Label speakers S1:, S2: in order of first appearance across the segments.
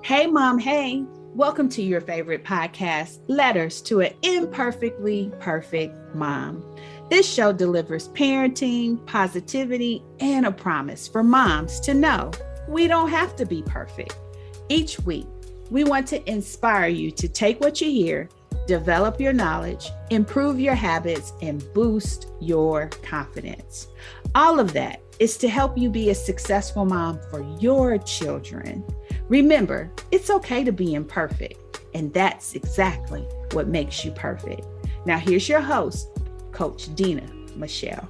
S1: Hey, Mom. Hey, welcome to your favorite podcast, Letters to an Imperfectly Perfect Mom. This show delivers parenting, positivity, and a promise for moms to know we don't have to be perfect. Each week, we want to inspire you to take what you hear, develop your knowledge, improve your habits, and boost your confidence. All of that is to help you be a successful mom for your children. Remember, it's okay to be imperfect, and that's exactly what makes you perfect. Now, here's your host, Coach Denna Michelle.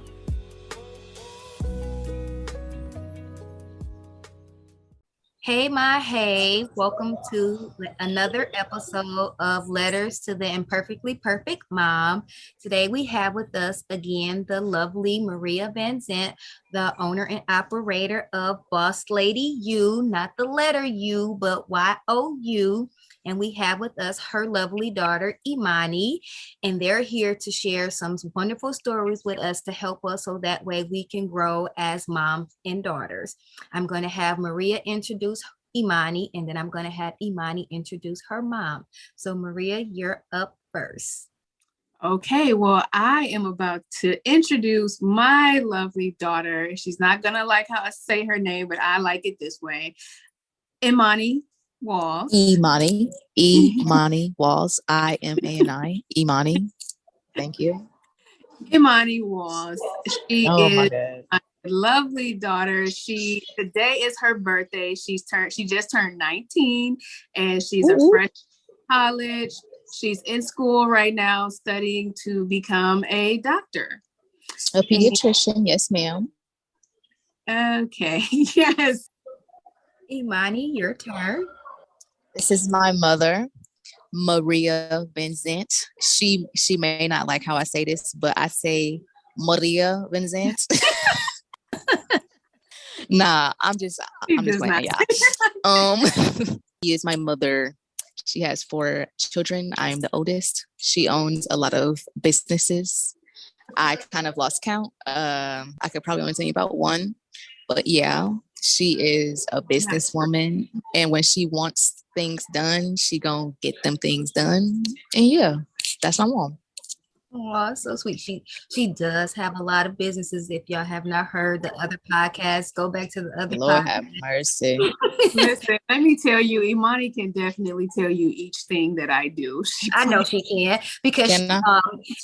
S2: Hey, welcome to another episode of Letters to the Imperfectly Perfect Mom. Today we have with us again the lovely Maria Venzant, the owner and operator of Boss Lady U, not the letter U, but YOU. And we have with us her lovely daughter, Imani, and they're here to share some wonderful stories with us to help us so that way we can grow as moms and daughters. I'm going to have Maria introduce Imani, and then I'm going to have Imani introduce her mom. So Maria, you're up first.
S3: Okay, well, I am about to introduce my lovely daughter. She's not going to like how I say her name, but I like it this way. Imani Walls.
S4: Imani Walls. Imani. Imani. Thank you.
S3: Imani Walls. She is
S4: my
S3: lovely daughter. Today is her birthday. She just turned 19 and she's a freshman in college. She's in school right now studying to become a doctor.
S4: A pediatrician, yes, ma'am.
S3: Okay, yes.
S2: Imani, your turn.
S4: This is my mother, Maria Venzant. She may not like how I say this, but I say Maria Venzant. Nah, I'm just playing y'all. She is my mother. She has 4 children. I'm the oldest. She owns a lot of businesses. I kind of lost count. I could probably only tell you about one, but yeah, she is a businesswoman, and when she wants things done, she gonna get them things done. And yeah, that's my mom.
S2: Oh, so sweet. She does have a lot of businesses. If y'all have not heard the other podcasts, go back to the other
S4: Lord
S2: podcast.
S4: have mercy.
S3: Listen, let me tell you, Imani can definitely tell you each thing that I do.
S2: I know she can, because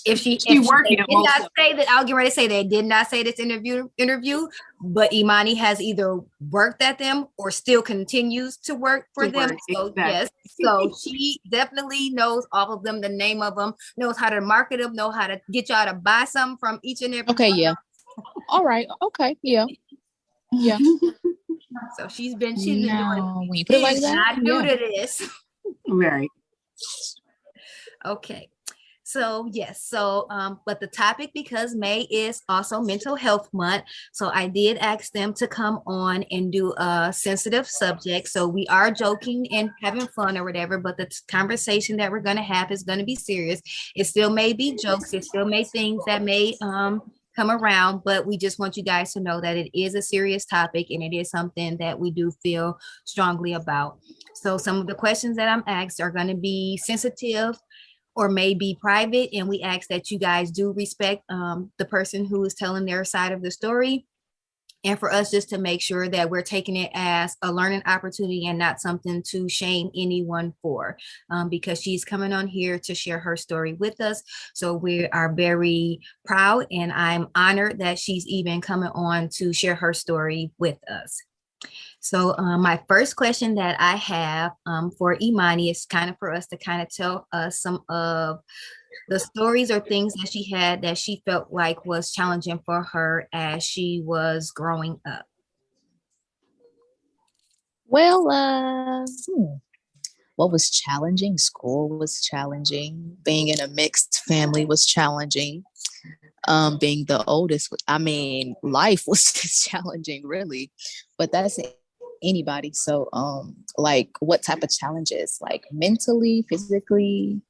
S2: if she
S3: did
S2: not say that, I'll get ready to say they did not say this interview, but Imani has either worked at them or still continues to work for them. So exactly. Yes, so she definitely knows all of them, the name of them, knows how to market them, know how to get y'all to buy something from each and every.
S4: Okay, yeah. All right. Okay, yeah. Yeah.
S2: So she's been doing
S4: when you put it like that,
S2: not new to this.
S3: Right.
S2: Okay. So yes, but the topic, because May is also Mental Health Month, so I did ask them to come on and do a sensitive subject. So we are joking and having fun or whatever, but the conversation that we're going to have is going to be serious. It still may be jokes. It still may things that may come around, but we just want you guys to know that it is a serious topic and it is something that we do feel strongly about. So some of the questions that I'm asked are going to be sensitive or may be private, and we ask that you guys do respect the person who is telling their side of the story, and for us just to make sure that we're taking it as a learning opportunity and not something to shame anyone for, because she's coming on here to share her story with us. So we are very proud, and I'm honored that she's even coming on to share her story with us. So my first question that I have for Imani is kind of for us to kind of tell us some of the stories or things that she had that she felt like was challenging for her as she was growing up.
S4: Well, what was challenging? School was challenging. Being in a mixed family was challenging. Being the oldest, life was just challenging, really. But that's anybody. So, like, what type of challenges? Like mentally, physically,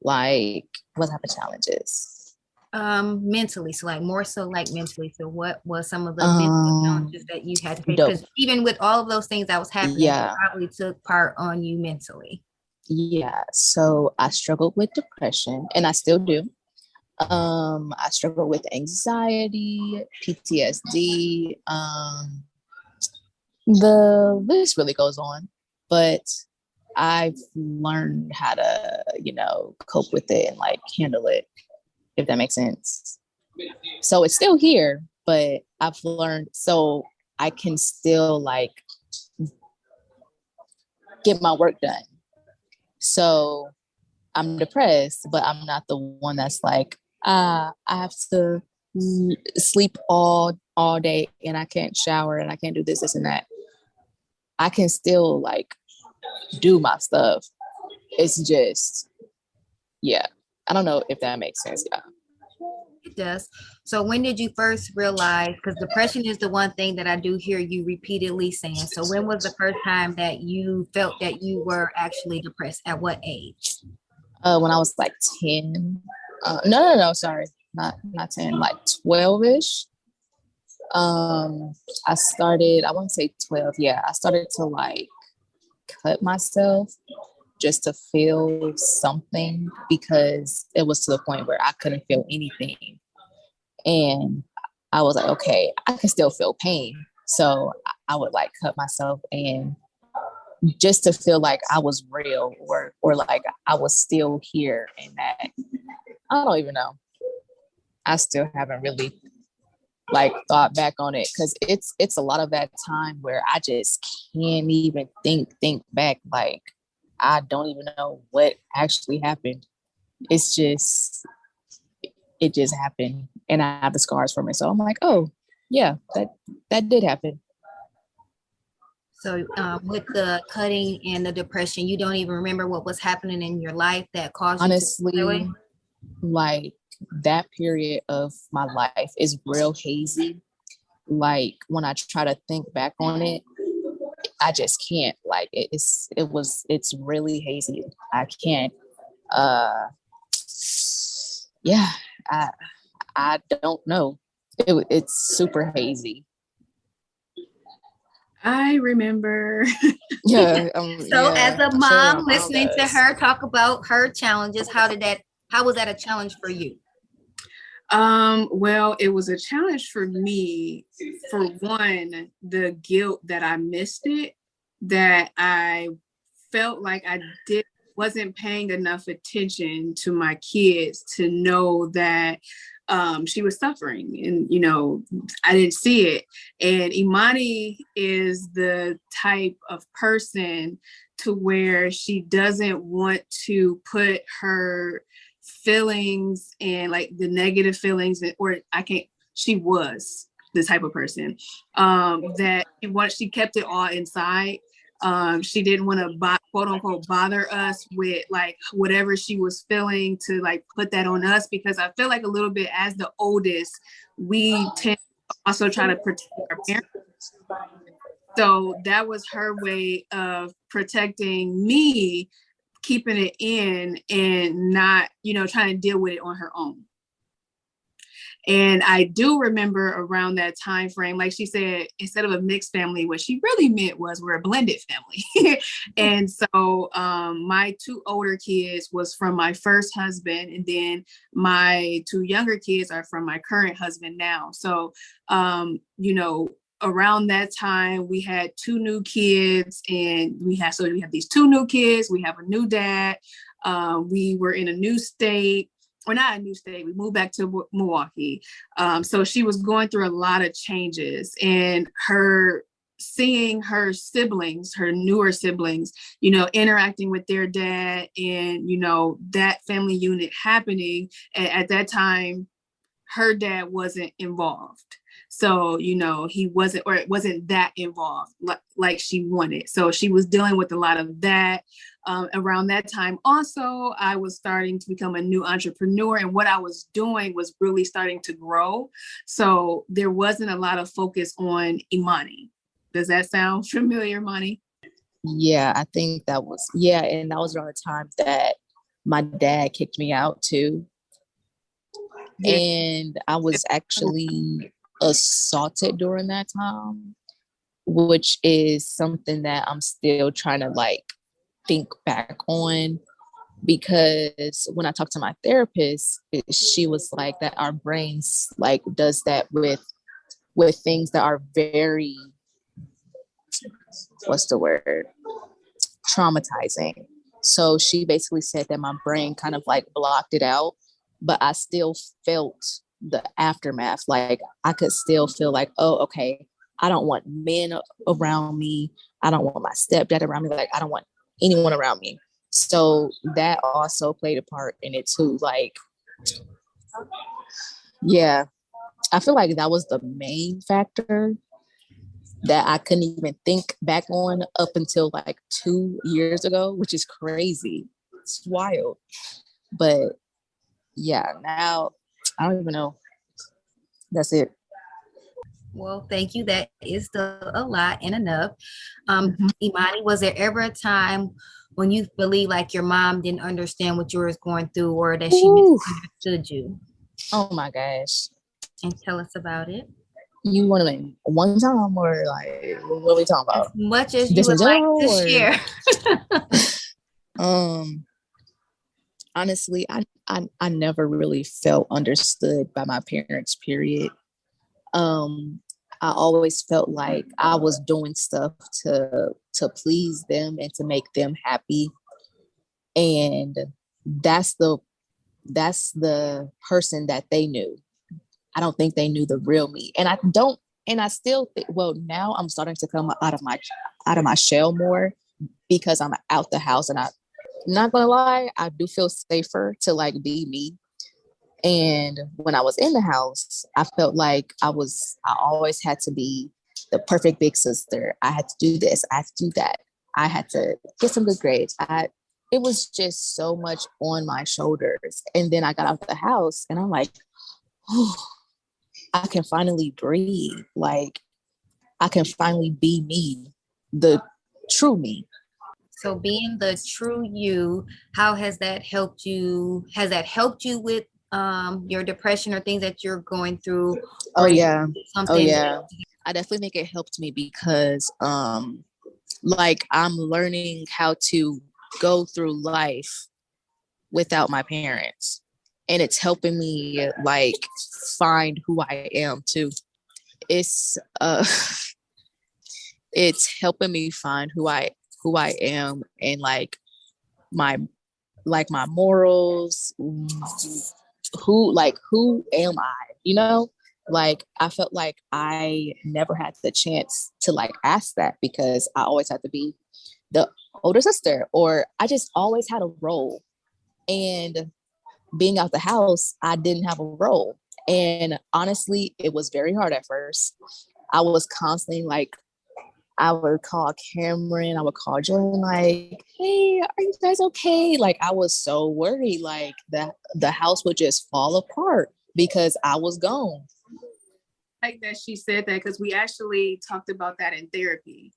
S4: like what type of challenges?
S2: Mentally, so like more so like mentally. So what was some of the mental challenges that you had to face? Because even with all of those things that was happening, it probably took part on you mentally.
S4: Yeah. So I struggled with depression, and I still do. I struggle with anxiety, PTSD. The list really goes on, but I've learned how to, cope with it and like handle it, if that makes sense. So it's still here, but I've learned so I can still like get my work done. So I'm depressed, but I'm not the one that's like, I have to sleep all day and I can't shower and I can't do this and that. I can still like do my stuff. It's just, yeah. I don't know if that makes sense. Yeah.
S2: It does. So when did you first realize, because depression is the one thing that I do hear you repeatedly saying. So when was the first time that you felt that you were actually depressed? At what age?
S4: When I was like 10. No, sorry. Not 10, like 12-ish. I started, I won't say 12. Yeah, I started to like cut myself just to feel something because it was to the point where I couldn't feel anything. And I was like, okay, I can still feel pain. So I would like cut myself and just to feel like I was real or like I was still here and that I don't even know. I still haven't really like thought back on it because it's a lot of that time where I just can't even think back. Like I don't even know what actually happened. It's just it just happened and I have the scars from it. So I'm like, oh yeah, that did happen.
S2: So with the cutting and the depression, you don't even remember what was happening in your life that caused
S4: honestly,
S2: you to really?
S4: Like that period of my life is real hazy. Like when I try to think back on it, I just can't. Like it's really hazy. I can't. Yeah, I don't know. It's super hazy.
S3: I remember.
S4: Yeah.
S2: So as a mom, listening to her talk about her challenges, how was that a challenge for you?
S3: Well, it was a challenge for me. For one, the guilt that I missed it, that I felt like I wasn't paying enough attention to my kids to know that she was suffering and, I didn't see it. And Imani is the type of person to where she doesn't want to put her feelings and like the negative feelings she was the type of person that she kept it all inside. She didn't want to quote unquote bother us with like whatever she was feeling to like put that on us, because I feel like a little bit as the oldest, we tend to also try to protect our parents. So that was her way of protecting me, keeping it in and not, trying to deal with it on her own. And I do remember around that time frame, like she said, instead of a mixed family, what she really meant was we're a blended family. And so my two older kids was from my first husband, and then my two younger kids are from my current husband now. So, around that time, we had two new kids, and we have these two new kids. We have a new dad. We were in a new state. Or not a new state, we moved back to Milwaukee. So she was going through a lot of changes, and seeing her siblings, her newer siblings, interacting with their dad and, that family unit happening. And at that time, her dad wasn't involved. So, he wasn't, or it wasn't that involved like she wanted. So she was dealing with a lot of that. Around that time, also, I was starting to become a new entrepreneur, and what I was doing was really starting to grow. So there wasn't a lot of focus on Imani. Does that sound familiar, Imani?
S4: Yeah, I think that was, and that was around the time that my dad kicked me out too.
S3: Yeah.
S4: And I was actually assaulted during that time, which is something that I'm still trying to like think back on, because when I talked to my therapist, she was like that our brains like does that with things that are very, what's the word, traumatizing. So she basically said that my brain kind of like blocked it out, but I still felt the aftermath. Like I could still feel like, oh, okay, I don't want men around me. I don't want my stepdad around me. Like I don't want anyone around me. So that also played a part in it too. Like, yeah, I feel like that was the main factor that I couldn't even think back on up until like 2 years ago, which is crazy. It's wild. But yeah, now I don't even know. That's it.
S2: Well, thank you. That is still a lot and enough.
S3: Mhm.
S2: Imani, was there ever a time when you believe like your mom didn't understand what you were going through, or that she
S4: Ooh.
S2: misunderstood you?
S4: Oh my gosh.
S2: And tell us about it.
S4: You want to like one time or like what are we talking
S2: As
S4: about?
S2: much as you
S4: Just in
S2: would like
S4: general
S2: to
S4: or
S2: share.
S4: um honestly, I never really felt understood by my parents, period. Um I always felt like I was doing stuff to please them and to make them happy. And that's the that's the person that they knew. I don't think they knew the real me. And I still think, well, now I'm starting to come out of my shell more because I'm out the house, and I'm not gonna lie, I do feel safer to like be me. And when I was in the house, I felt like I always had to be the perfect big sister. I had to do this, I had to do that. I had to get some good grades. It was just so much on my shoulders. And then I got out the house and I'm like, oh, I can finally breathe. Like I can finally be me, the true me.
S2: So being the true you, how has that helped you? Has that helped you with your depression or things that you're going through?
S4: Oh
S2: Or
S4: yeah. Oh
S2: something?
S4: yeah. I definitely think it helped me because like I'm learning how to go through life without my parents. And it's helping me like find who I am too. It's it's helping me find who I am, and my my morals, who am I, you know? Like I felt like I never had the chance to like ask that because I always had to be the older sister, or I just always had a role. And being out the house, I didn't have a role. And honestly, it was very hard at first. I was constantly like, I would call Cameron, I would call Jordan, like, hey, are you guys okay? Like, I was so worried, like, that the house would just fall apart because I was gone.
S3: Like that she said that because we actually talked about that in therapy,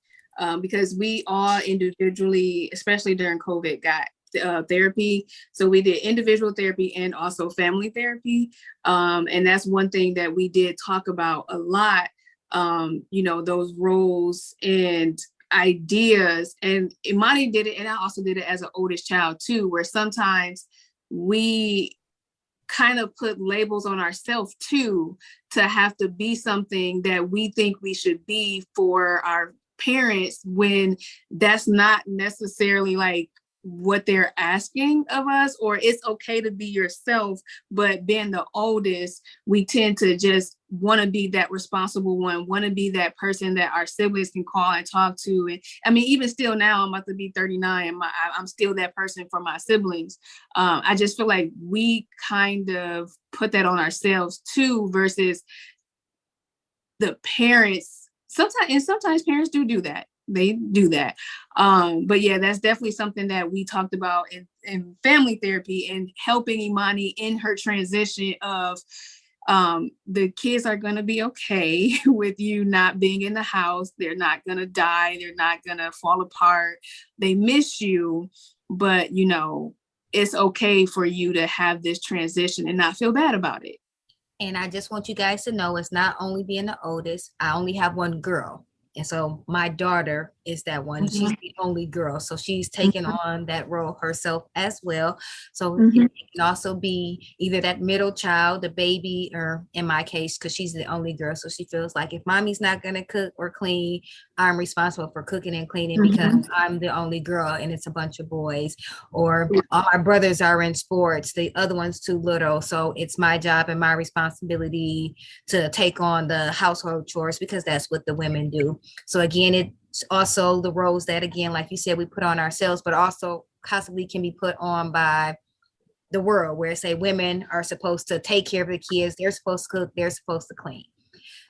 S3: because we all individually, especially during COVID, got therapy. So we did individual therapy and also family therapy. And that's one thing that we did talk about a lot, those roles and ideas. And Imani did it, and I also did it as an oldest child too, where sometimes we kind of put labels on ourselves too, to have to be something that we think we should be for our parents, when that's not necessarily like what they're asking of us. Or it's okay to be yourself, but being the oldest, we tend to just want to be that responsible one, want to be that person that our siblings can call and talk to. And I mean, even still now, I'm about to be 39, and I'm still that person for my siblings. I just feel like we kind of put that on ourselves too, versus the parents. Sometimes parents do that. They do that. But yeah, that's definitely something that we talked about in family therapy, and helping Imani in her transition of the kids are going to be okay with you not being in the house. They're not going to die. They're not going to fall apart. They miss you, but it's okay for you to have this transition and not feel bad about it.
S2: And I just want you guys to know it's not only being the oldest. I only have one girl. And so my daughter is that one.
S3: Mm-hmm.
S2: She's the only girl. So she's taken on that role herself as well. So
S3: Mm-hmm.
S2: it can also be either that middle child, the baby, or in my case, because she's the only girl. So she feels like if mommy's not going to cook or clean, I'm responsible for cooking and cleaning because I'm the only girl and it's a bunch of boys. Or all my brothers are in sports. The other one's too little. So it's my job and my responsibility to take on the household chores because that's what the women do. So again, it's also the roles that, again, like you said, we put on ourselves, but also possibly can be put on by the world where say women are supposed to take care of the kids. They're supposed to cook. They're supposed to clean.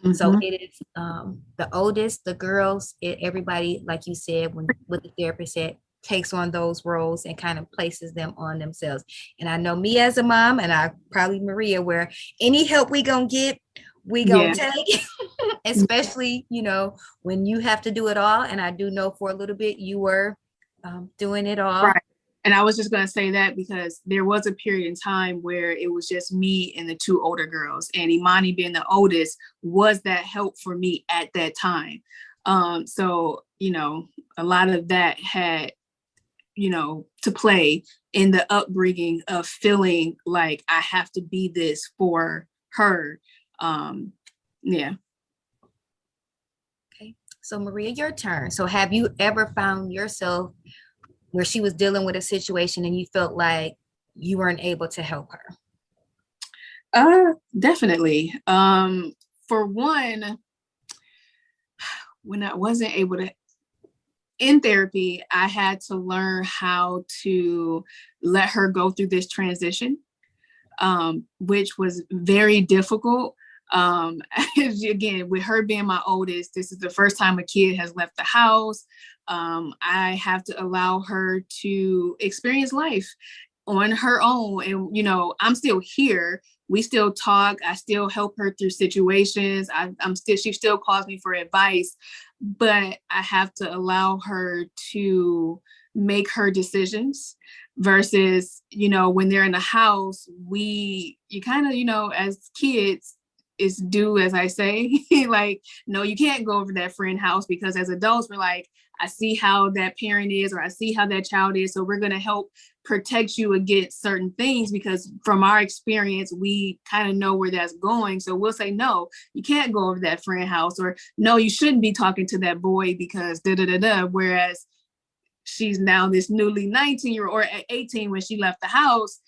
S2: Mm-hmm. So it is the oldest, the girls, everybody, like you said, when what the therapist said, takes on those roles and kind of places them on themselves. And I know me as a mom, and I probably Maria, where any help we gonna get, we gonna take, especially, you know, when you have to do it all. And I do know for a little bit you were doing it all.
S3: Right. And I was just going to say that because there was a period in time where it was just me and the two older girls, and Imani being the oldest was that help for me at that time. So, you know, a lot of that had, you know, to play in the upbringing of feeling like I have to be this for her. Yeah.
S2: Okay. So Maria, your turn. So have you ever found yourself where she was dealing with a situation and you felt like you weren't able to help
S3: her? Definitely. For one, when I wasn't able to, in therapy, I had to learn how to let her go through this transition, which was very difficult. Again, with her being my oldest, this is the first time a kid has left the house. I have to allow her to experience life on her own. And, you know, I'm still here. We still talk. I still help her through situations. She still calls me for advice, but I have to allow her to make her decisions versus, you know, when they're in the house, you kind of, you know, as kids, is do as I say. Like, no, you can't go over that friend house, because as adults, we're like, I see how that parent is, or I see how that child is. So we're going to help protect you against certain things, because from our experience, we kind of know where that's going. So we'll say, no, you can't go over that friend house, or no, you shouldn't be talking to that boy because da da da da. Whereas she's now this newly 19-year-old or 18 when she left the house,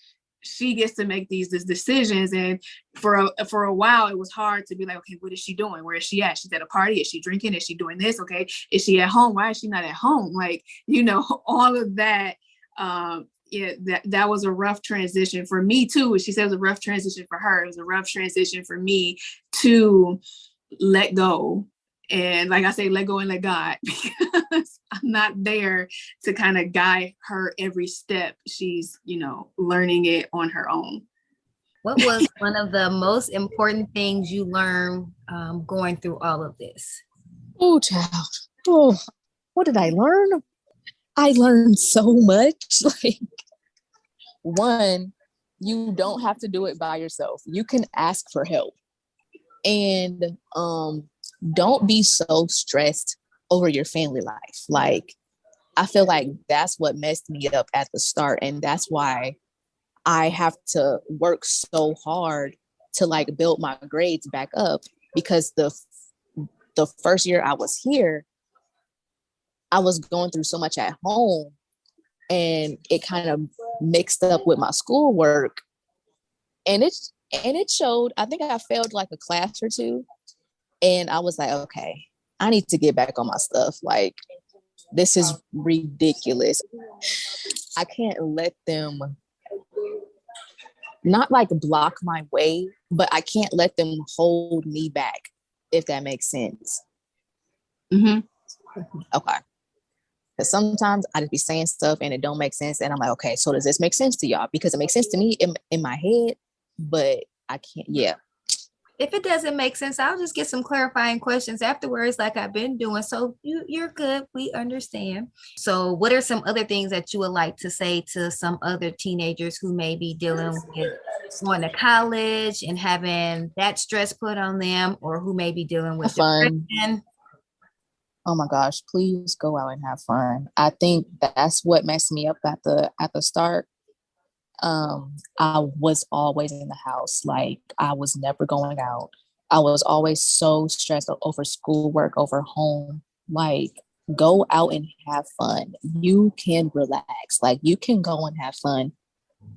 S3: she gets to make these decisions. And for a while, it was hard to be like, okay, what is she doing? Where is she at? She's at a party. Is she drinking? Is she doing this? Okay. Is she at home? Why is she not at home? Like, you know, all of that. That was a rough transition for me too. She said it was a rough transition for her. It was a rough transition for me to let go. And like I say, let go and let God, because I'm not there to kind of guide her every step. She's, you know, learning it on her own.
S2: What was one of the most important things you learned going through all of this?
S4: Oh, child. Oh, what did I learn? I learned so much. Like, one, you don't have to do it by yourself. You can ask for help. And don't be so stressed over your family life. Like, I feel like that's what messed me up at the start. And that's why I have to work so hard to like build my grades back up, because the first year I was here, I was going through so much at home, and it kind of mixed up with my schoolwork, and it showed. I think I failed like a class or two, and I was like, okay, I need to get back on my stuff. Like, this is ridiculous. I can't let them not like block my way, but I can't let them hold me back, if that makes sense.
S3: Mm-hmm.
S4: Okay. Because sometimes I just be saying stuff and it don't make sense. And I'm like, okay, so does this make sense to y'all? Because it makes sense to me in my head, but I can't. Yeah.
S2: If it doesn't make sense, I'll just get some clarifying questions afterwards, like I've been doing. So you're good. We understand. So what are some other things that you would like to say to some other teenagers who may be dealing with going to college and having that stress put on them, or who may be dealing with depression.
S4: Oh my gosh, please go out and have fun. I think that's what messed me up at the start. I was always in the house. Like, I was never going out. I was always so stressed over schoolwork, over home. Like, go out and have fun. You can relax. Like, you can go and have fun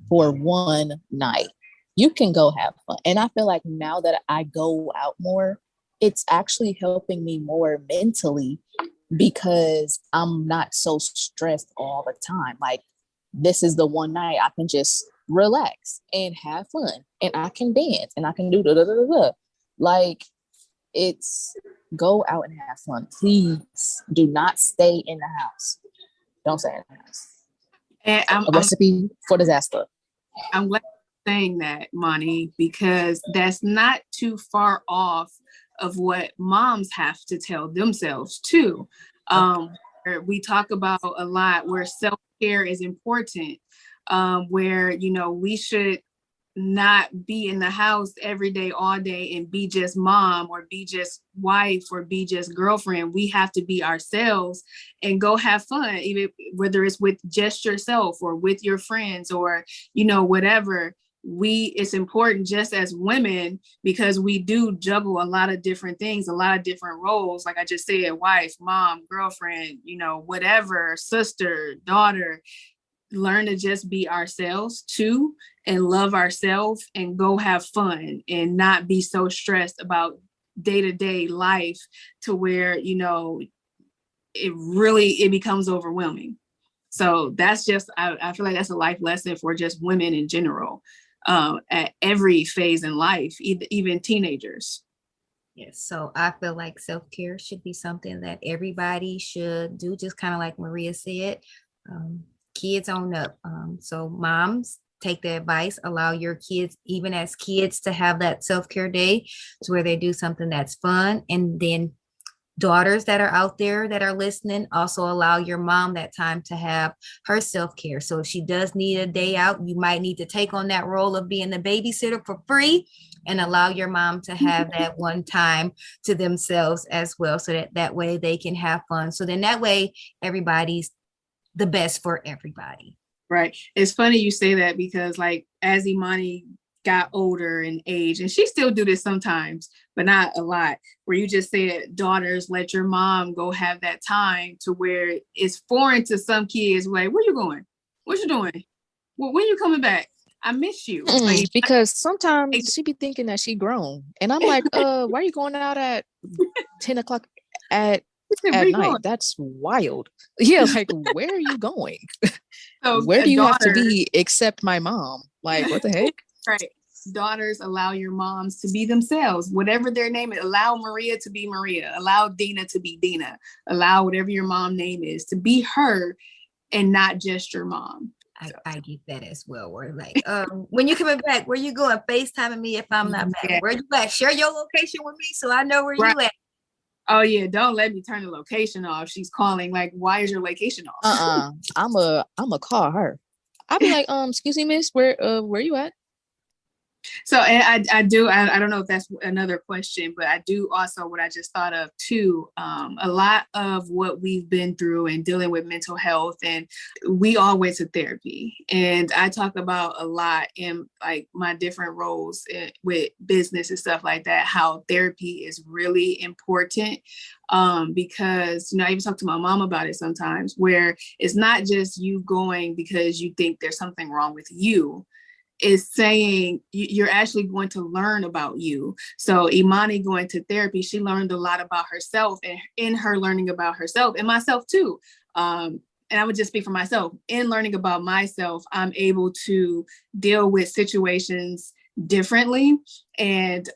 S4: for one night. You can go have fun. And I feel like now that I go out more, it's actually helping me more mentally because I'm not so stressed all the time. Like, this is the one night I can just relax and have fun, and I can dance and I can do da. Like, it's go out and have fun. Please do not stay in the house. Don't stay in the house.
S3: And
S4: a recipe for disaster.
S3: I'm glad you're saying that, Imani, because that's not too far off of what moms have to tell themselves too. We talk about a lot where self-care is important, where, you know, we should not be in the house every day, all day, and be just mom or be just wife or be just girlfriend. We have to be ourselves and go have fun, even whether it's with just yourself or with your friends or, you know, whatever. It's important just as women, because we do juggle a lot of different things, a lot of different roles. Like I just said, wife, mom, girlfriend, you know, whatever, sister, daughter. Learn to just be ourselves too and love ourselves and go have fun and not be so stressed about day-to-day life to where, you know, it becomes overwhelming. So that's just, I feel like that's a life lesson for just women in general, at every phase in life, even teenagers.
S2: Yes. So I feel like self-care should be something that everybody should do, just kind of like Maria said. Kids own up. So moms, take the advice, allow your kids, even as kids, to have that self-care day to where they do something that's fun. And then daughters that are out there that are listening, also allow your mom that time to have her self-care. So if she does need a day out, you might need to take on that role of being the babysitter for free and allow your mom to have that one time to themselves as well. So that way they can have fun. So then that way everybody's the best for everybody.
S3: Right. It's funny you say that because, like, as Imani got older in age, and she still do this sometimes, but not a lot, where you just said, daughters, let your mom go have that time, to where it's foreign to some kids. Like, where you going? What you doing? Well, when you coming back? I miss you. Like,
S4: because sometimes she be thinking that she grown. And I'm like, why are you going out at 10 o'clock at night? Going? That's wild. Yeah, like, where are you going? So where do you have to be except my mom? Like, what the heck?
S3: Right. Daughters, allow your moms to be themselves, whatever their name is. Allow Maria to be Maria. Allow Dina to be Dina. Allow whatever your mom name is to be her and not just your mom.
S2: I get that as well. We're like, when you coming back, where you going? FaceTiming me if I'm not back. Yeah. Where you at? Share your location with me so I know where you at.
S3: Oh yeah, don't let me turn the location off. She's calling. Like, why is your location off?
S4: I'm a call her. I'll be like, excuse me, miss, where you at?
S3: So, and I don't know if that's another question, but I do also, what I just thought of too, a lot of what we've been through and dealing with mental health, and we all went to therapy, and I talk about a lot in like my different roles with business and stuff like that, how therapy is really important, because, you know, I even talk to my mom about it sometimes, where it's not just you going because you think there's something wrong with you. Is saying you're actually going to learn about you. So Imani going to therapy, she learned a lot about herself, and in her learning about herself and myself too. And I would just speak for myself. In learning about myself, I'm able to deal with situations differently. And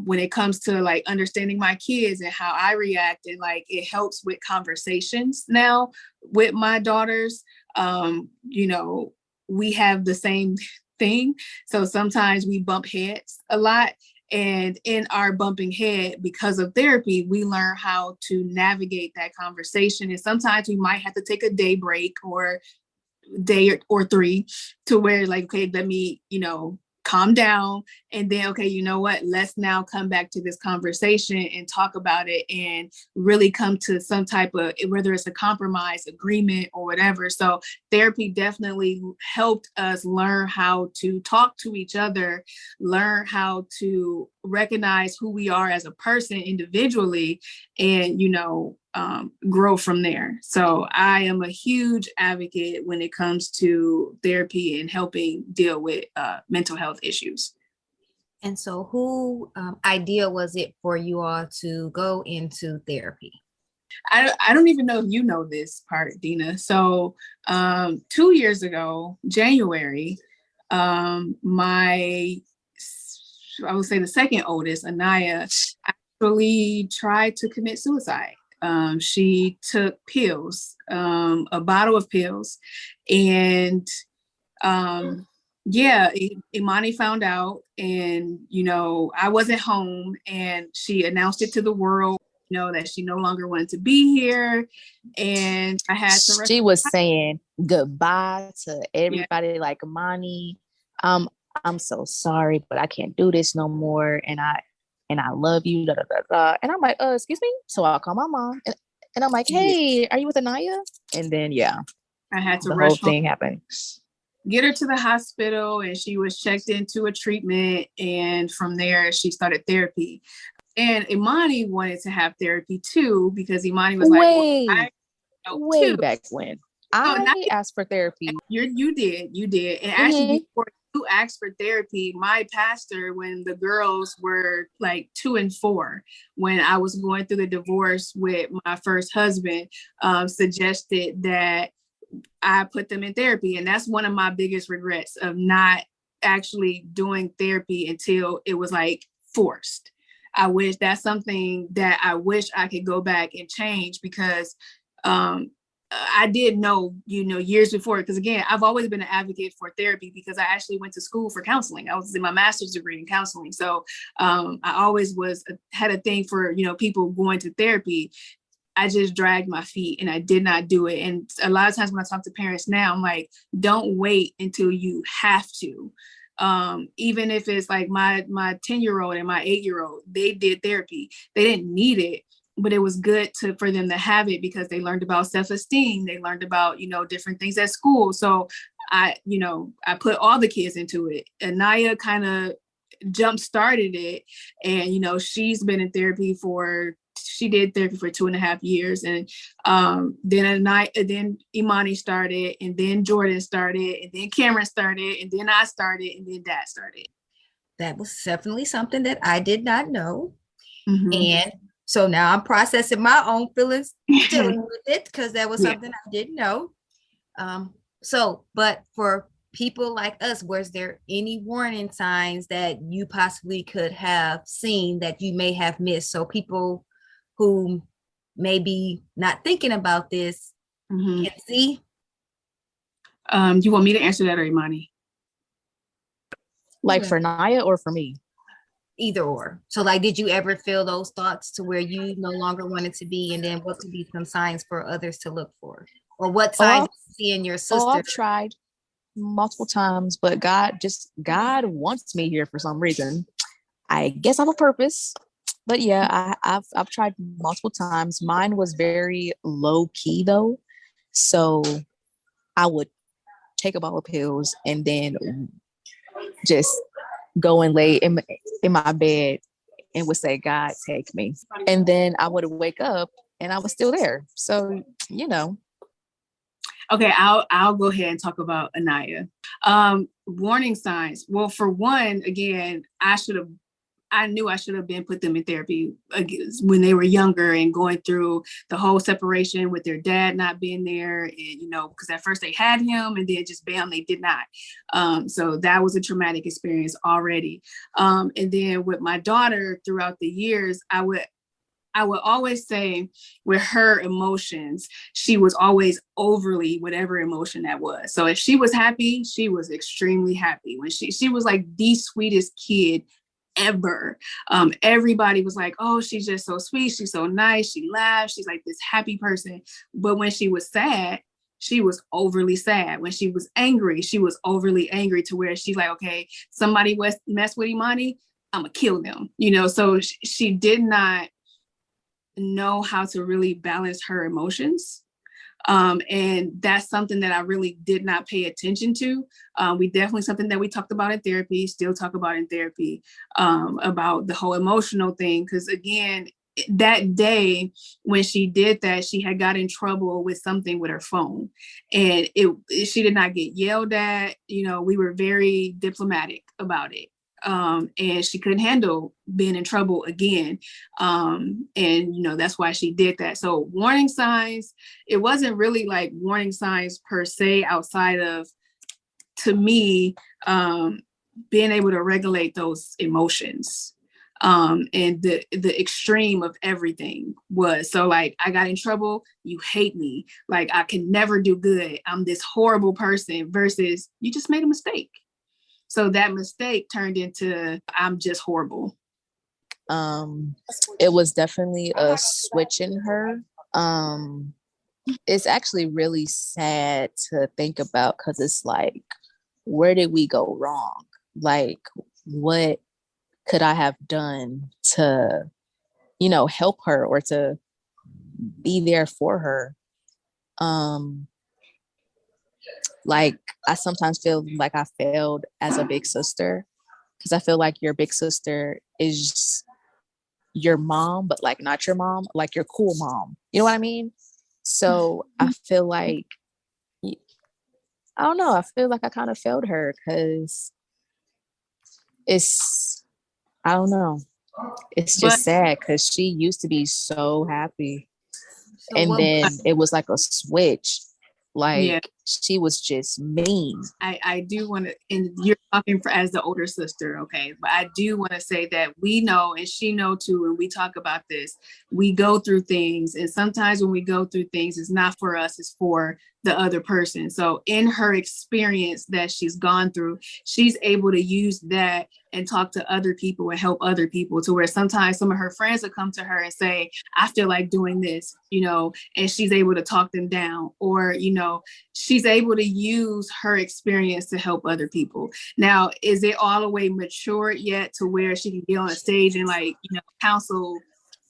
S3: when it comes to like understanding my kids and how I react, and like it helps with conversations now with my daughters. You know, we have the same thing. So sometimes we bump heads a lot. And in our bumping head, because of therapy, we learn how to navigate that conversation. And sometimes we might have to take a day break or day or three to where like, okay, let me, you know, calm down, and then, okay, you know what, let's now come back to this conversation and talk about it and really come to some type of, whether it's a compromise, agreement, or whatever. So therapy definitely helped us learn how to talk to each other, learn how to recognize who we are as a person individually, and, grow from there. So I am a huge advocate when it comes to therapy and helping deal with mental health issues.
S2: And so who idea was it for you all to go into therapy?
S3: I don't even know if you know this part, Dina. So 2 years ago, January, I would say the second oldest, Anaya, actually tried to commit suicide. She took pills, a bottle of pills, and Imani found out, and I wasn't home, and she announced it to the world, that she no longer wanted to be here, and I had to.
S4: She was saying goodbye to everybody, like, Imani, I'm so sorry, but I can't do this no more, and I love you, da, da, da, da. And I'm like, excuse me? So I'll call my mom, and I'm like, hey, are you with Anaya? And then,
S3: I had to
S4: the
S3: rush
S4: whole thing happened.
S3: Get her to the hospital, and she was checked into a treatment, and from there, she started therapy. And Imani wanted to have therapy too, because Imani was
S4: way back when I asked for therapy.
S3: You did. And actually, before you asked for therapy, my pastor, when the girls were like 2 and 4, when I was going through the divorce with my first husband, suggested that I put them in therapy. And that's one of my biggest regrets, of not actually doing therapy until it was like forced. I wish that's something that I wish I could go back and change, because I did know, years before, because again, I've always been an advocate for therapy, because I actually went to school for counseling. I was in my master's degree in counseling. So I always had a thing for, people going to therapy. I just dragged my feet and I did not do it. And a lot of times when I talk to parents now, I'm like, don't wait until you have to. Even if it's like my 10-year-old and my 8-year-old, they did therapy. They didn't need it, but it was good for them to have it, because they learned about self-esteem. They learned about, different things at school. So I put all the kids into it. Anaya kind of jump started it. And, she's been in therapy she did therapy for 2.5 years. And then Imani started, and then Jordan started, and then Cameron started, and then I started, and then Dad started.
S2: That was definitely something that I did not know.
S3: Mm-hmm.
S2: And so now I'm processing my own feelings, dealing with it, because that was something I didn't know. But for people like us, was there any warning signs that you possibly could have seen that you may have missed? So people who may be not thinking about this can see.
S3: You want me to answer that, or Imani?
S4: Like for Naya or for me?
S2: Either or. So like, did you ever feel those thoughts to where you no longer wanted to be? And then what could be some signs for others to look for? Or what signs you see in your sister?
S4: I've tried multiple times, but God wants me here for some reason. I guess I have a purpose. But yeah, I've tried multiple times. Mine was very low key though. So I would take a bottle of pills and then just go and lay in my bed and would say, God, take me. And then I would wake up and I was still there. So,
S3: Okay, I'll go ahead and talk about Anaya. Warning signs. Well, for one, again, I knew I should have been put them in therapy when they were younger and going through the whole separation with their dad not being there. And, because at first they had him and then just bam, they did not. So that was a traumatic experience already. And then with my daughter throughout the years, I would always say with her emotions, she was always overly whatever emotion that was. So if she was happy, she was extremely happy. When she was like the sweetest kid ever. Everybody was like, oh, she's just so sweet. She's so nice. She laughs. She's like this happy person. But when she was sad, she was overly sad. When she was angry, she was overly angry to where she's like, okay, somebody mess with Imani, I'm gonna kill them, so she did not know how to really balance her emotions. And that's something that I really did not pay attention to. We definitely something that we talked about in therapy, still talk about in therapy, about the whole emotional thing. Because again, that day when she did that, she had got in trouble with something with her phone, and she did not get yelled at. We were very diplomatic about it. And she couldn't handle being in trouble again. And that's why she did that. So warning signs, it wasn't really like warning signs per se outside of, to me, being able to regulate those emotions. And the extreme of everything was, so like, I got in trouble, you hate me, like I can never do good, I'm this horrible person, versus you just made a mistake. So that mistake turned into, I'm just horrible.
S4: It was definitely a switch in her. It's actually really sad to think about, because it's like, where did we go wrong? Like, what could I have done to, help her or to be there for her? Like, I sometimes feel like I failed as a big sister, because I feel like your big sister is your mom, but like not your mom, like your cool mom. You know what I mean? So I feel like, I don't know, I feel like I kind of failed her, because I don't know. It's just sad, because she used to be so happy. And then it was like a switch. Like, she was just mean.
S3: I do want to, and you're talking as the older sister, okay? But I do want to say that we know, and she know too, when we talk about this, we go through things. And sometimes when we go through things, it's not for us, it's for the other person. So in her experience that she's gone through, she's able to use that and talk to other people and help other people, to where sometimes some of her friends will come to her and say, I feel like doing this, and she's able to talk them down, or, she's able to use her experience to help other people. Now, is it all the way mature yet to where she can get on a stage and like, counsel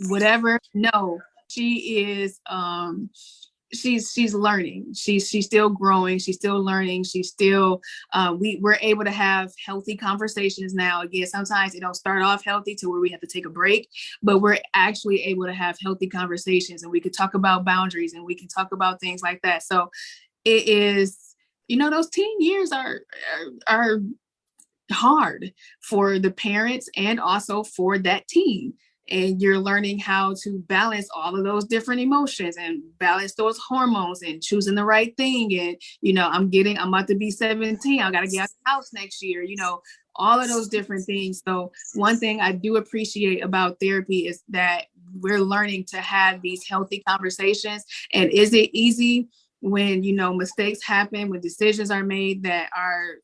S3: whatever? No, she is, she's learning. She's still growing. She's still learning. She's still, we're able to have healthy conversations now. Again, sometimes it don't start off healthy to where we have to take a break, but we're actually able to have healthy conversations, and we could talk about boundaries, and we can talk about things like that. So it is, those teen years are hard for the parents and also for that teen. And you're learning how to balance all of those different emotions and balance those hormones and choosing the right thing. And, I'm about to be 17. I got to get out of the house next year, all of those different things. So one thing I do appreciate about therapy is that we're learning to have these healthy conversations. And is it easy when, mistakes happen, when decisions are made that are,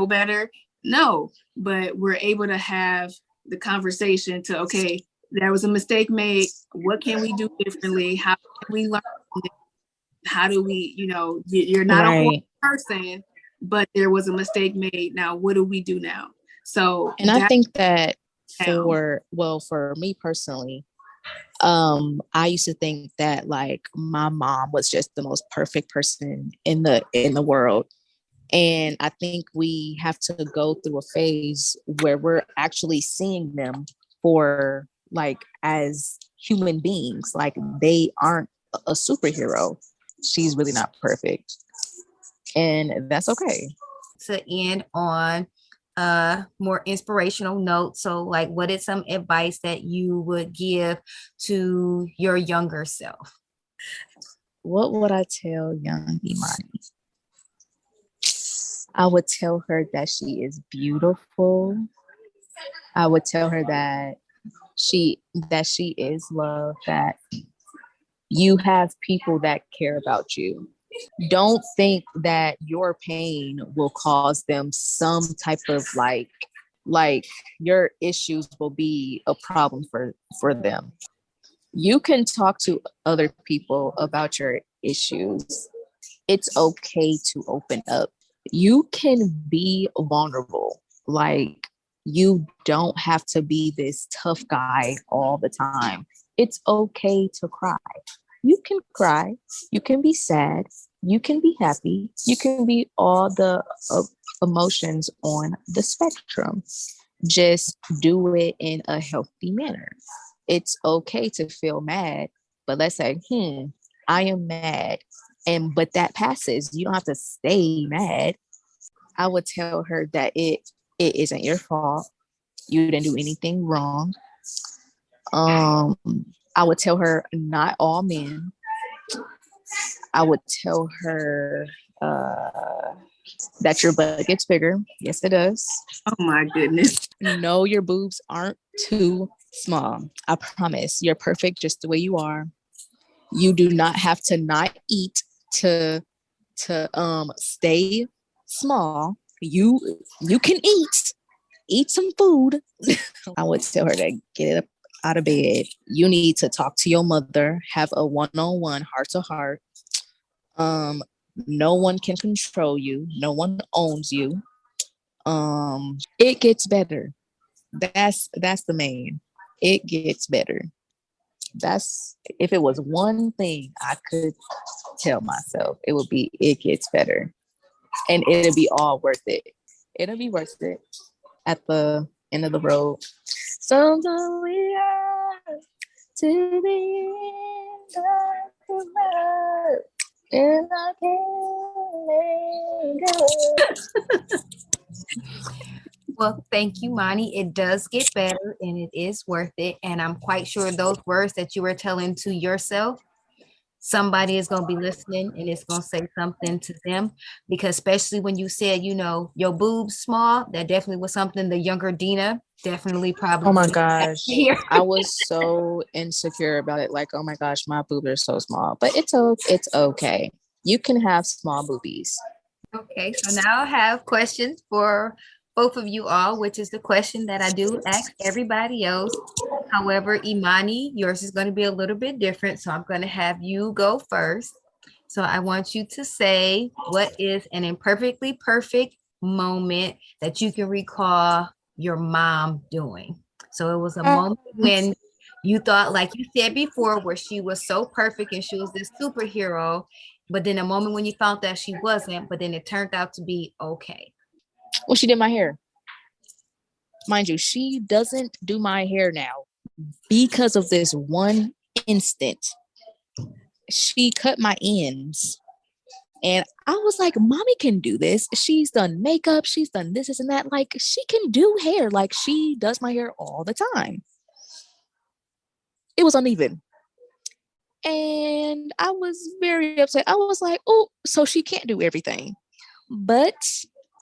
S3: better? No, but we're able to have the conversation to, okay, there was a mistake made. What can we do differently? How can we learn? How do we, you're not a horrible person, but there was a mistake made. Now, what do we do now? So,
S4: and I think that for me personally, I used to think that like my mom was just the most perfect person in the world. And I think we have to go through a phase where we're actually seeing them for like as human beings. Like, they aren't a superhero. She's really not perfect. And that's okay.
S2: To end on a more inspirational note. So like, what is some advice that you would give to your younger self?
S4: What would I tell young Imani? I would tell her that she is beautiful. I would tell her that she is loved, that you have people that care about you. Don't think that your pain will cause them some type of like your issues will be a problem for them. You can talk to other people about your issues, it's okay to open up. You can be vulnerable. Like, you don't have to be this tough guy all the time. It's okay to cry. You can cry. You can be sad. You can be happy. You can be all the emotions on the spectrum. Just do it in a healthy manner. It's okay to feel mad, but let's say, I am mad. But that passes. You don't have to stay mad. I would tell her that it isn't your fault. You didn't do anything wrong. I would tell her not all men. I would tell her that your butt gets bigger. Yes, it does.
S3: Oh my goodness.
S4: No, your boobs aren't too small. I promise. You're perfect just the way you are. You do not have to not eat to stay small. You can eat some food. I would tell her to get up out of bed. You need to talk to your mother, have a one-on-one, heart-to-heart. No one can control you. No one owns you. It gets better. That's the main. It gets better. That's, if it was one thing I could tell myself, it would be it gets better. And it'll be all worth it. It'll be worth it at the end of the road. So go we are to the end of the road, and I can't let go.
S2: Well, thank you, Mani. It does get better and it is worth it. And I'm quite sure those words that you were telling to yourself, somebody is going to be listening and it's going to say something to them. Because especially when you said, your boobs small, that definitely was something the younger Dina definitely probably.
S4: Oh my gosh. I was so insecure about it. Like, oh my gosh, my boobs are so small. But it's okay. You can have small boobies.
S2: Okay, so now I have questions for both of you all, which is the question that I do ask everybody else. However, Imani, yours is going to be a little bit different. So I'm going to have you go first. So I want you to say, what is an imperfectly perfect moment that you can recall your mom doing? So it was a moment when you thought, like you said before, where she was so perfect and she was this superhero, but then a moment when you found that she wasn't, but then it turned out to be okay.
S4: Well, she did my hair. Mind you, she doesn't do my hair now because of this one instant. She cut my ends. And I was like, mommy can do this. She's done makeup. She's done this and that. Like, she can do hair. Like, she does my hair all the time. It was uneven. And I was very upset. I was like, oh, so she can't do everything. But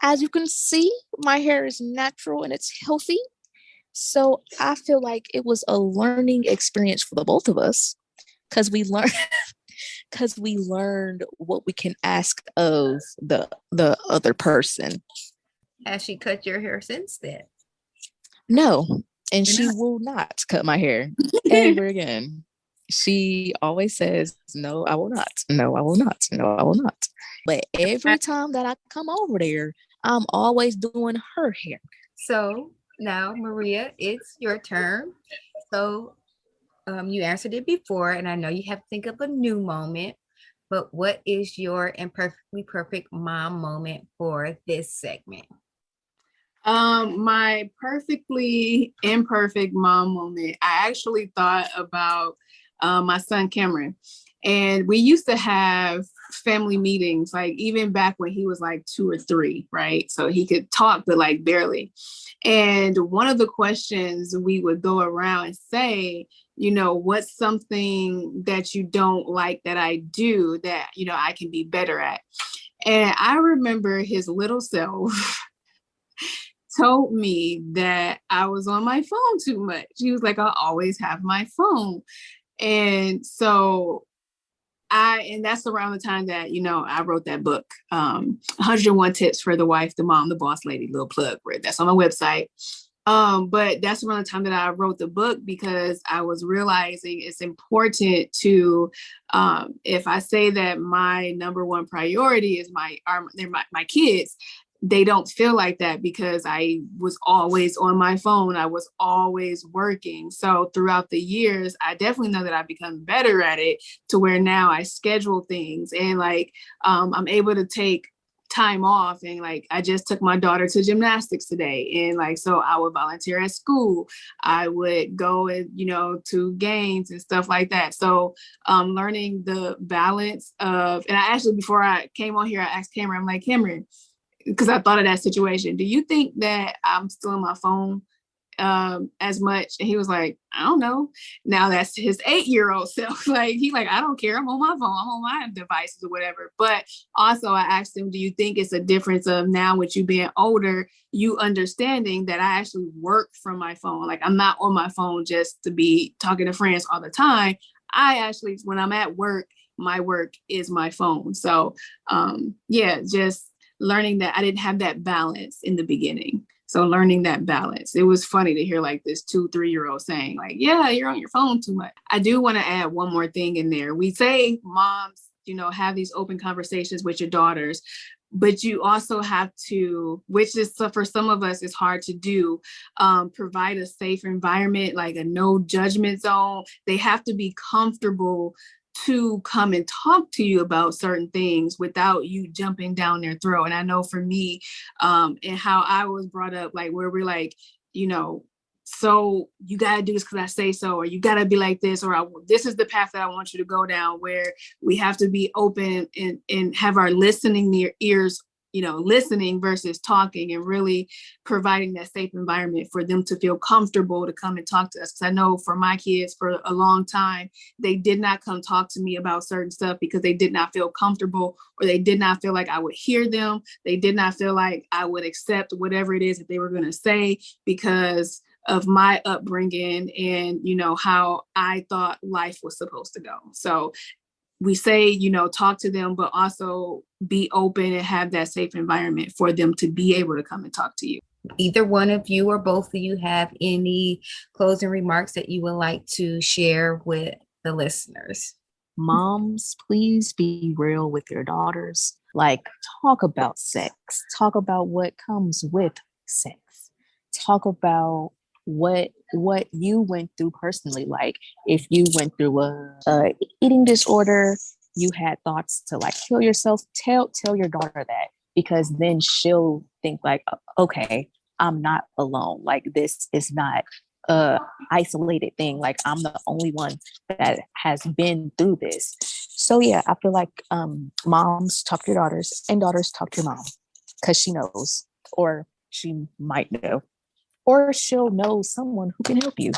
S4: as you can see, my hair is natural and it's healthy. So I feel like it was a learning experience for the both of us, because we learned what we can ask of the other person.
S2: Has she cut your hair since then?
S4: No, and she will not cut my hair ever again. She always says, no, I will not. No, I will not. No, I will not. But every time that I come over there, I'm always doing her hair.
S2: So now, Maria, it's your turn. So you answered it before, and I know you have to think of a new moment, but what is your imperfectly perfect mom moment for this segment?
S3: My perfectly imperfect mom moment, I actually thought about my son Cameron. And we used to have family meetings, like even back when he was like 2 or 3, right? So he could talk, but like barely. And one of the questions we would go around and say, what's something that you don't like that I do that, I can be better at? And I remember his little self told me that I was on my phone too much. He was like, I always have my phone. And so and that's around the time that, I wrote that book, 101 Tips for the Wife, the Mom, the Boss Lady, little plug, that's on my website. But that's around the time that I wrote the book, because I was realizing it's important to, if I say that my number one priority is my kids, they don't feel like that, because I was always on my phone. I was always working. So throughout the years, I definitely know that I've become better at it, to where now I schedule things, and like, I'm able to take time off. And like, I just took my daughter to gymnastics today, and like, so I would volunteer at school, I would go and, to games and stuff like that. So learning the balance of, and I actually, before I came on here, I asked Cameron, I'm like, Cameron, because I thought of that situation, do you think that I'm still on my phone as much? And he was like, I don't know. Now that's his 8-year-old self. Like, I don't care. I'm on my phone. I'm on my devices or whatever. But also I asked him, do you think it's a difference of now with you being older, you understanding that I actually work from my phone? Like, I'm not on my phone just to be talking to friends all the time. I actually, when I'm at work, my work is my phone. So just learning that I didn't have that balance in the beginning. So learning that balance. It was funny to hear like this 2-3-year-old saying like, yeah, you're on your phone too much. I do want to add one more thing in there. We say moms, have these open conversations with your daughters, but you also have to, which is for some of us, it's hard to do, provide a safe environment, like a no judgment zone. They have to be comfortable to come and talk to you about certain things without you jumping down their throat. And I know for me, and how I was brought up, like where we're like, so you got to do this because I say so, or you got to be like this, or this is the path that I want you to go down, where we have to be open and have our listening ears, listening versus talking, and really providing that safe environment for them to feel comfortable to come and talk to us. Because I know for my kids, for a long time, they did not come talk to me about certain stuff because they did not feel comfortable, or they did not feel like I would hear them. They did not feel like I would accept whatever it is that they were going to say, because of my upbringing and, how I thought life was supposed to go. So we say, talk to them, but also be open and have that safe environment for them to be able to come and talk to you.
S2: Either one of you or both of you have any closing remarks that you would like to share with the listeners?
S4: Moms, please be real with your daughters. Like, talk about sex. Talk about what comes with sex. Talk about what you went through personally. Like, if you went through a eating disorder, you had thoughts to like kill yourself, tell your daughter that, because then she'll think like, okay, I'm not alone. Like, this is not a isolated thing. Like, I'm the only one that has been through this. So yeah, I feel like moms, talk to your daughters, and daughters, talk to your mom, because she knows, or she might know, or she'll know someone who can help you.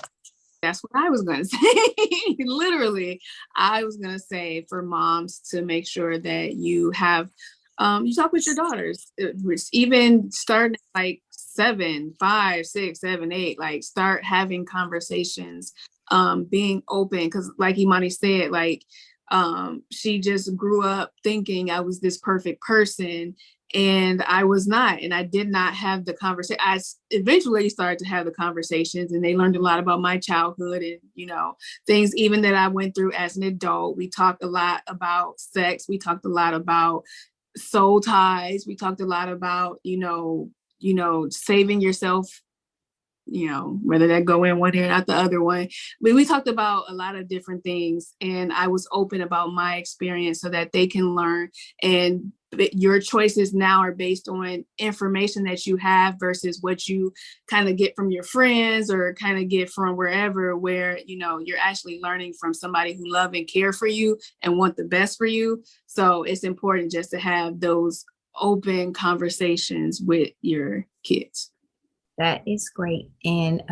S3: That's what I was going to say. Literally, I was going to say for moms to make sure that you have, you talk with your daughters, even starting at like 7, 5, 6, 7, 8, like start having conversations, being open. Cause like Imani said, like, she just grew up thinking I was this perfect person, and I was not, and I did not have the conversation. I eventually started to have the conversations, and they learned a lot about my childhood and, things even that I went through as an adult. We talked a lot about sex. We talked a lot about soul ties. We talked a lot about, saving yourself, whether that go in one ear, not the other one. But we talked about a lot of different things, and I was open about my experience so that they can learn. And your choices now are based on information that you have versus what you kind of get from your friends or kind of get from wherever, where, you're actually learning from somebody who love and care for you and want the best for you. So it's important just to have those open conversations with your kids.
S2: That is great. And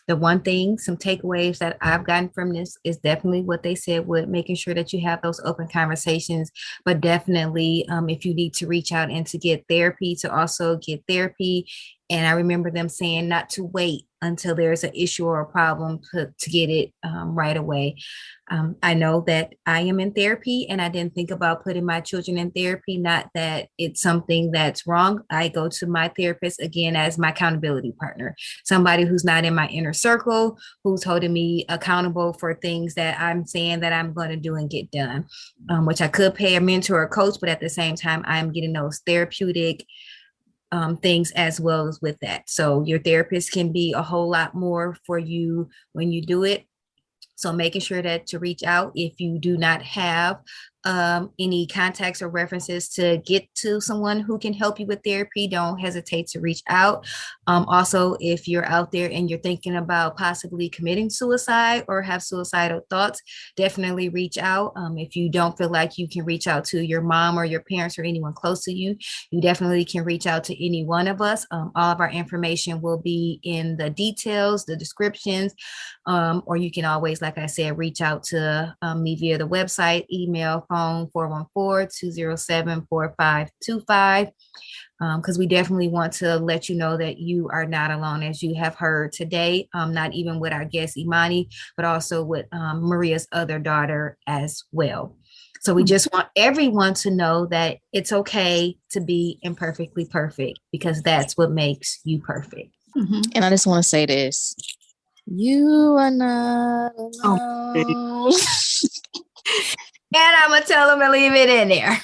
S2: the one thing, some takeaways that I've gotten from this is definitely what they said with making sure that you have those open conversations, but definitely if you need to reach out and to get therapy, to also get therapy. And I remember them saying not to wait until there's an issue or a problem to get it right away. I know that I am in therapy, and I didn't think about putting my children in therapy. Not that it's something that's wrong. I go to my therapist again as my accountability partner, somebody who's not in my inner circle, who's holding me accountable for things that I'm saying that I'm going to do and get done, which I could pay a mentor or coach, but at the same time, I'm getting those therapeutic things as well as with that. So your therapist can be a whole lot more for you when you do it. So making sure that to reach out if you do not have any contacts or references to get to someone who can help you with therapy, don't hesitate to reach out. Also, if you're out there and you're thinking about possibly committing suicide or have suicidal thoughts, definitely reach out. If you don't feel like you can reach out to your mom or your parents or anyone close to you, you definitely can reach out to any one of us. All of our information will be in the details, the descriptions, or you can always, like I said, reach out to me via the website, email, phone 414-207-4525, because we definitely want to let you know that you are not alone, as you have heard today, not even with our guest Imani, but also with Maria's other daughter as well. So we just want everyone to know that it's okay to be imperfectly perfect, because that's what makes you perfect.
S4: And I just want to say this. You are not alone.
S2: And I'm going to tell them to leave it in there.